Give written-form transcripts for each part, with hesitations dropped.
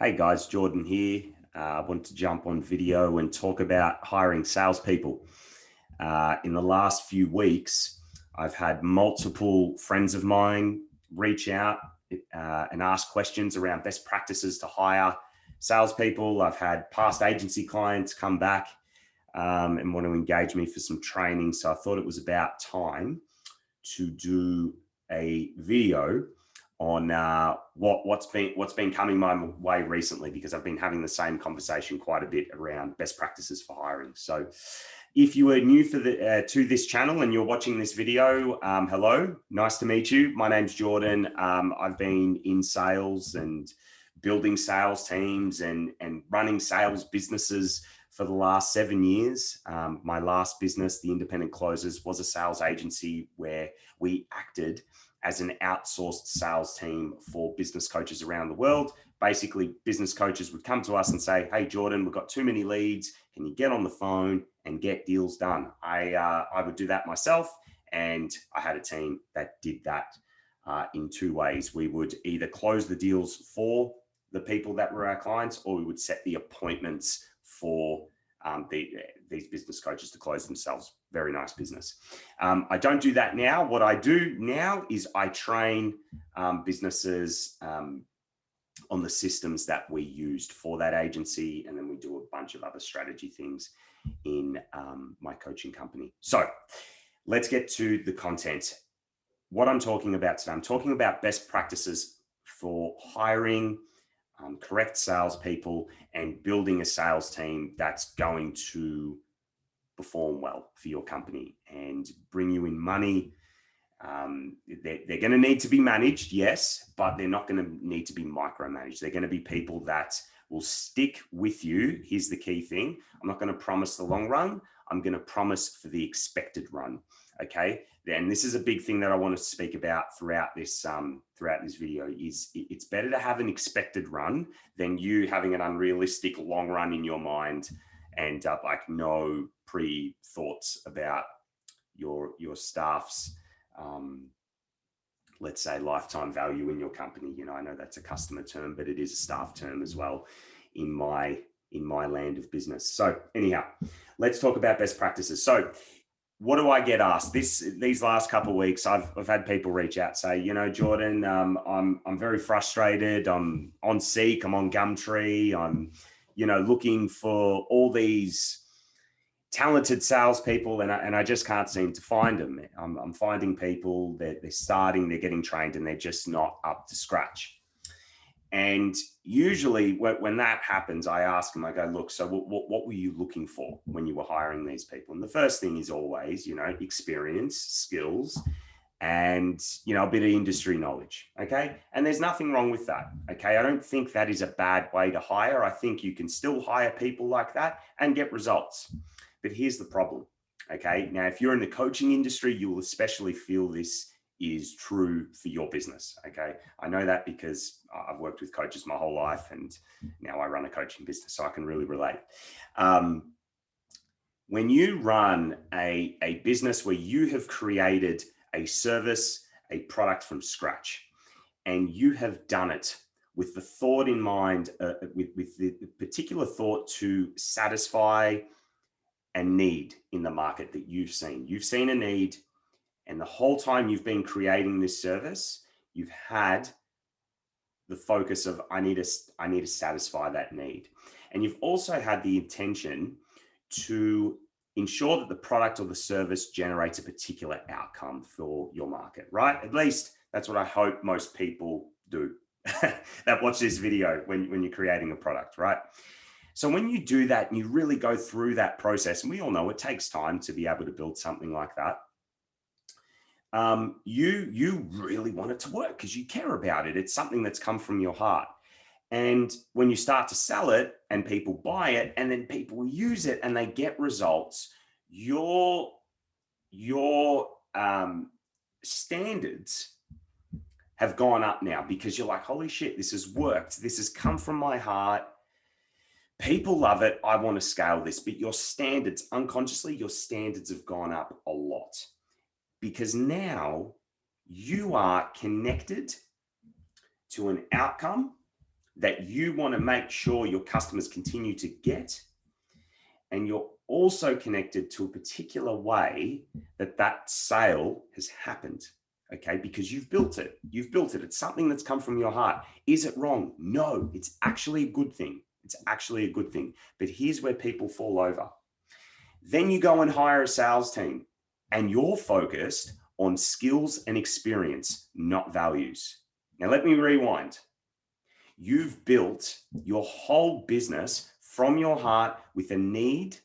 Hey guys, Jordan here. I want to jump on video and talk about hiring salespeople. In the last few weeks, I've had multiple friends of mine reach out and ask questions around best practices to hire salespeople. I've had past agency clients come back and want to engage me for some training. So I thought it was about time to do a video on what's been coming my way recently, because I've been having the same conversation quite a bit around best practices for hiring. So if you are new to this channel and you're watching this video, hello, nice to meet you. My name's Jordan. I've been in sales and building sales teams and running sales businesses for the last 7 years. My last business, The Independent Closers, was a sales agency where we acted as an outsourced sales team for business coaches around the world. Basically, business coaches would come to us and say, "Hey, Jordan, we've got too many leads. Can you get on the phone and get deals done?" I would do that myself, and I had a team that did that in two ways. We would either close the deals for the people that were our clients, or we would set the appointments for these business coaches to close themselves. Very nice business. I don't do that now. What I do now is I train businesses on the systems that we used for that agency, and then we do a bunch of other strategy things in my coaching company. So let's get to the content. What I'm talking about today, I'm talking about best practices for hiring correct salespeople and building a sales team that's going to perform well for your company and bring you in money. They're going to need to be managed, yes, but they're not going to need to be micromanaged. They're going to be people that will stick with you. Here's the key thing. I'm not going to promise the long run. I'm going to promise for the expected run. Okay. And this is a big thing that I want to speak about throughout this video. Is it's better to have an expected run than you having an unrealistic long run in your mind and like no pre-thoughts about your staff's let's say lifetime value in your company. You know, I know that's a customer term, but it is a staff term as well in my land of business. So anyhow, let's talk about best practices. So what do I get asked? These last couple of weeks, I've had people reach out, say, you know, Jordan, I'm very frustrated. I'm on Seek, I'm on Gumtree. I'm, you know, looking for all these talented salespeople, and I just can't seem to find them. I'm finding people that they're starting, they're getting trained, and they're just not up to scratch. And usually when that happens, I ask them, I go, look, so what were you looking for when you were hiring these people? And the first thing is always, you know, experience, skills, and, you know, a bit of industry knowledge. Okay. And there's nothing wrong with that. Okay. I don't think that is a bad way to hire. I think you can still hire people like that and get results. But here's the problem. Okay. Now, if you're in the coaching industry, you will especially feel this is true for your business. Okay. I know that because I've worked with coaches my whole life, and now I run a coaching business, so I can really relate. When you run a business where you have created a service, a product from scratch, and you have done it with the thought in mind, with the particular thought to satisfy a need in the market that you've seen a need. And the whole time you've been creating this service, you've had the focus of, I need to satisfy that need. And you've also had the intention to ensure that the product or the service generates a particular outcome for your market, right? At least that's what I hope most people do that watch this video when you're creating a product, right? So when you do that and you really go through that process, and we all know it takes time to be able to build something like that, you really want it to work because you care about it. It's something that's come from your heart. And when you start to sell it and people buy it and then people use it and they get results, your standards have gone up now because you're like, holy shit, this has worked. This has come from my heart. People love it. I want to scale this. But your standards, unconsciously, your standards have gone up a lot because now you are connected to an outcome that you want to make sure your customers continue to get. And you're also connected to a particular way that that sale has happened. Okay, because you've built it. You've built it. It's something that's come from your heart. Is it wrong? No, it's actually a good thing. It's actually a good thing. But here's where people fall over. Then you go and hire a sales team and you're focused on skills and experience, not values. Now, let me rewind. You've built your whole business from your heart with a need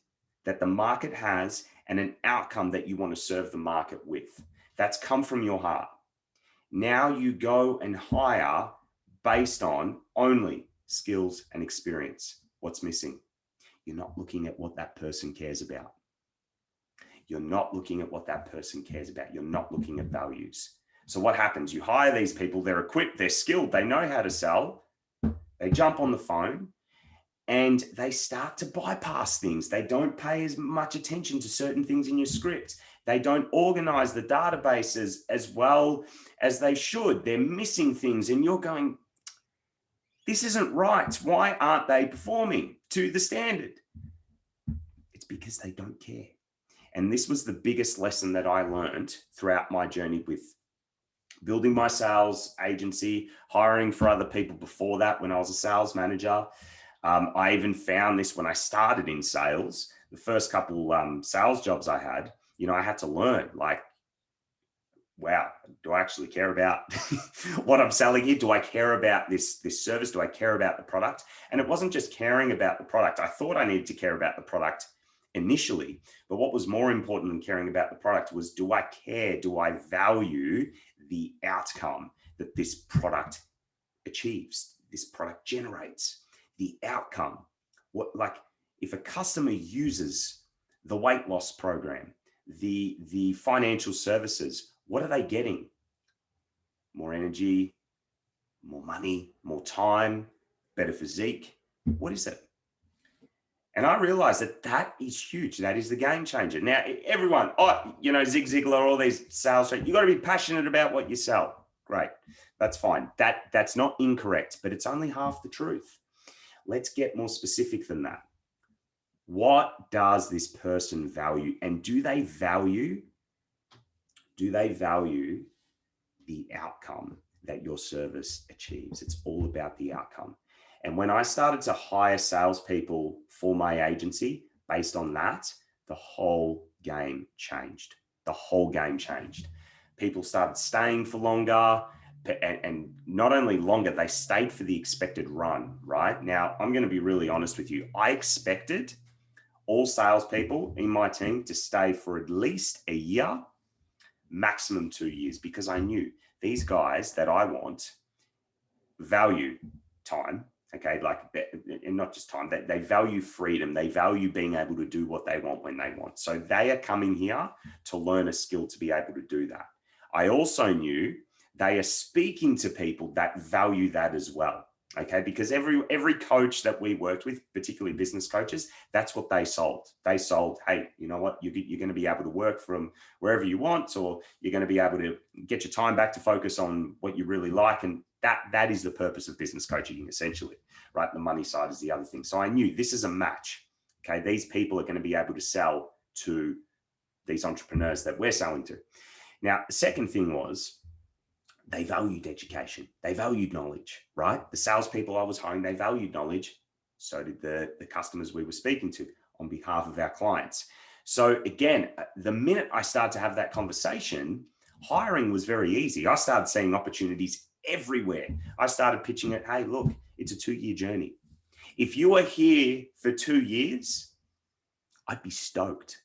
that the market has and an outcome that you want to serve the market with. That's come from your heart. Now you go and hire based on only skills and experience. What's missing? You're not looking at what that person cares about. You're not looking at what that person cares about. You're not looking at values. So what happens? You hire these people, they're equipped, they're skilled, they know how to sell. They jump on the phone and they start to bypass things. They don't pay as much attention to certain things in your script. They don't organize the databases as well as they should. They're missing things and you're going, this isn't right. Why aren't they performing to the standard? It's because they don't care. And this was the biggest lesson that I learned throughout my journey with building my sales agency, hiring for other people before that when I was a sales manager. I even found this when I started in sales. The first couple sales jobs I had, I had to learn, like, wow, do I actually care about what I'm selling here? Do I care about this service? Do I care about the product? And it wasn't just caring about the product. I thought I needed to care about the product initially, but what was more important than caring about the product was, do I care? Do I value the outcome that this product achieves, this product generates, the outcome? What, like, if a customer uses the weight loss program, the financial services, what are they getting? More energy, more money, more time, better physique. What is it? And I realized that that is huge. That is the game changer. Now, everyone, Zig Ziglar, all these sales, you got to be passionate about what you sell. Great. That's fine. That's not incorrect, but it's only half the truth. Let's get more specific than that. What does this person value? And do they value the outcome that your service achieves? It's all about the outcome. And when I started to hire salespeople for my agency based on that, the whole game changed. The whole game changed. People started staying for longer, and not only longer, they stayed for the expected run, right? Now, I'm going to be really honest with you. I expected all salespeople in my team to stay for at least a year, maximum 2 years, because I knew these guys that I want value time. Okay, like, and not just time, they value freedom. They value being able to do what they want when they want. So they are coming here to learn a skill to be able to do that. I also knew they are speaking to people that value that as well. Okay, because every coach that we worked with, particularly business coaches, that's what they sold. They sold, hey, you know what, you're going to be able to work from wherever you want, or you're going to be able to get your time back to focus on what you really like. And that is the purpose of business coaching, essentially, right? The money side is the other thing. So I knew this is a match. Okay, these people are going to be able to sell to these entrepreneurs that we're selling to. Now, the second thing was, they valued education. They valued knowledge, right? The salespeople I was hiring, they valued knowledge. So did the customers we were speaking to on behalf of our clients. So again, the minute I started to have that conversation, hiring was very easy. I started seeing opportunities everywhere. I started pitching it. Hey, look, it's a 2-year journey. If you are here for 2 years, I'd be stoked.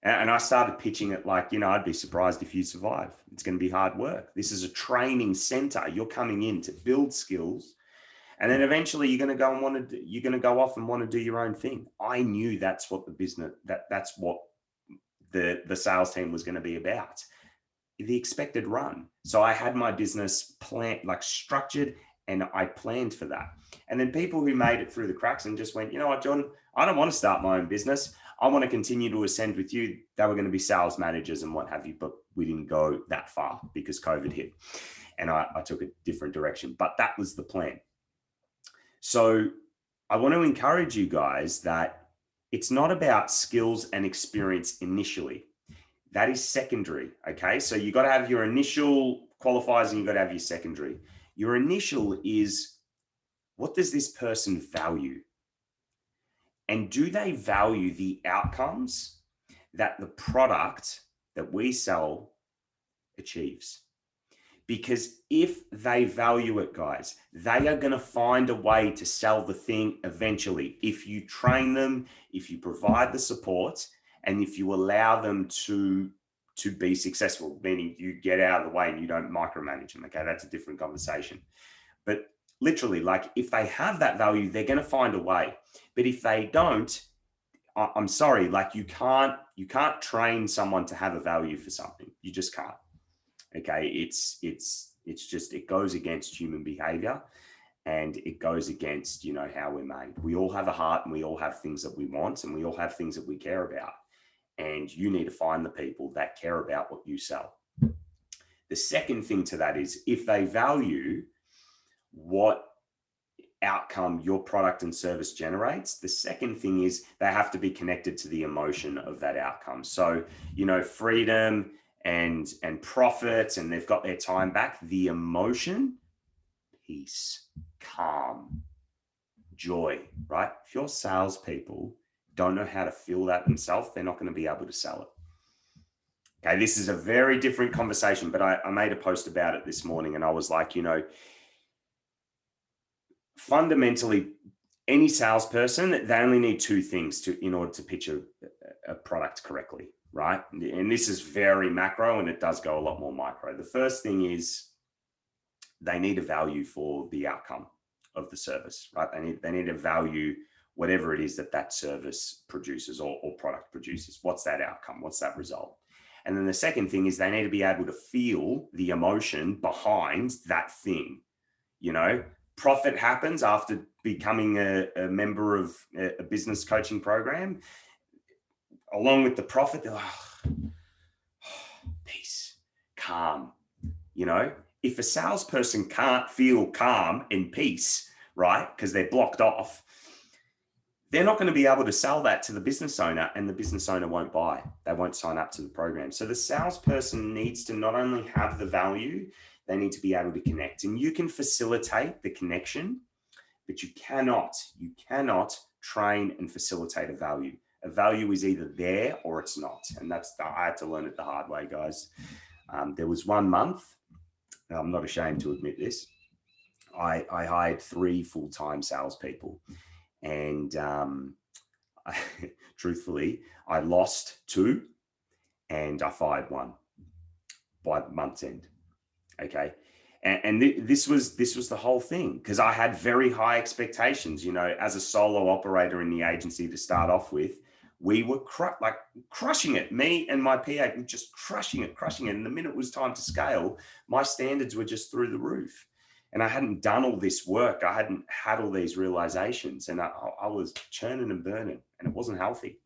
And I started pitching it like, I'd be surprised if you survive. It's going to be hard work. This is a training center. You're coming in to build skills. And then eventually you're going to go off and want to do your own thing. I knew that's what the business, that's what the sales team was going to be about. The expected run. So I had my business plan, like, structured, and I planned for that. And then people who made it through the cracks and just went, you know what, John, I don't want to start my own business. I want to continue to ascend with you. They were going to be sales managers and what have you, but we didn't go that far because COVID hit and I took a different direction. But that was the plan. So I want to encourage you guys that it's not about skills and experience initially. That is secondary. Okay. So you got to have your initial qualifiers and you got to have your secondary. Your initial is, what does this person value? And do they value the outcomes that the product that we sell achieves? Because if they value it, guys, they are going to find a way to sell the thing eventually. If you train them, if you provide the support, and if you allow them to be successful, meaning you get out of the way and you don't micromanage them. Okay, that's a different conversation. But literally, like, if they have that value, they're going to find a way. But if they don't, I'm sorry, like, you can't train someone to have a value for something. You just can't. Okay, it's just, it goes against human behavior, and it goes against, you know, how we're made. We all have a heart, and we all have things that we want, and we all have things that we care about. And you need to find the people that care about what you sell. The second thing to that is, if they value what outcome your product and service generates, the second thing is they have to be connected to the emotion of that outcome. So, you know, freedom and profit, and they've got their time back. The emotion, peace, calm, joy, right? If your salespeople don't know how to feel that themselves, they're not going to be able to sell it. Okay, this is a very different conversation, but I made a post about it this morning, and I was like, you know, fundamentally, any salesperson, they only need two things in order to pitch a product correctly, right? And this is very macro, and it does go a lot more micro. The first thing is they need a value for the outcome of the service, right? They need a value, whatever it is that service produces or product produces. What's that outcome? What's that result? And then the second thing is they need to be able to feel the emotion behind that thing. You know, profit happens after becoming a member of a business coaching program. Along with the profit, they're like, peace, calm. You know, if a salesperson can't feel calm and peace, right, because they're blocked off, they're not going to be able to sell that to the business owner, and the business owner won't buy. They won't sign up to the program. So the salesperson needs to not only have the value, they need to be able to connect. And you can facilitate the connection, but you cannot train and facilitate a value. A value is either there or it's not. And I had to learn it the hard way, guys. There was 1 month, I'm not ashamed to admit this, I hired 3 full-time salespeople. And truthfully, I lost 2 and I fired 1 by month's end. Okay. And this was the whole thing, because I had very high expectations. You know, as a solo operator in the agency to start off with, we were crushing it. Me and my PA were just crushing it. And the minute it was time to scale, my standards were just through the roof. And I hadn't done all this work. I hadn't had all these realizations, and I was churning and burning, and it wasn't healthy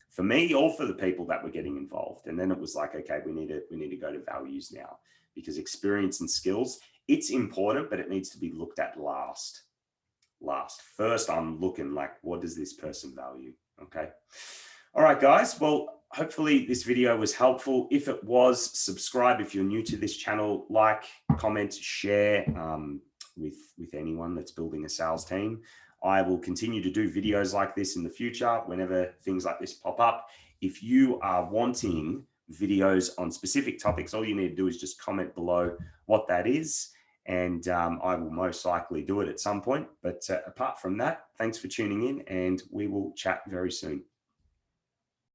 for me or for the people that were getting involved. And then it was like, okay, we need to go to values now, because experience and skills, it's important, but it needs to be looked at last. First, I'm looking like, what does this person value? Okay. All right, guys. Well, hopefully this video was helpful. If it was, subscribe if you're new to this channel, like, comment, share with anyone that's building a sales team. I will continue to do videos like this in the future whenever things like this pop up. If you are wanting videos on specific topics, all you need to do is just comment below what that is, and I will most likely do it at some point. But apart from that, thanks for tuning in, and we will chat very soon.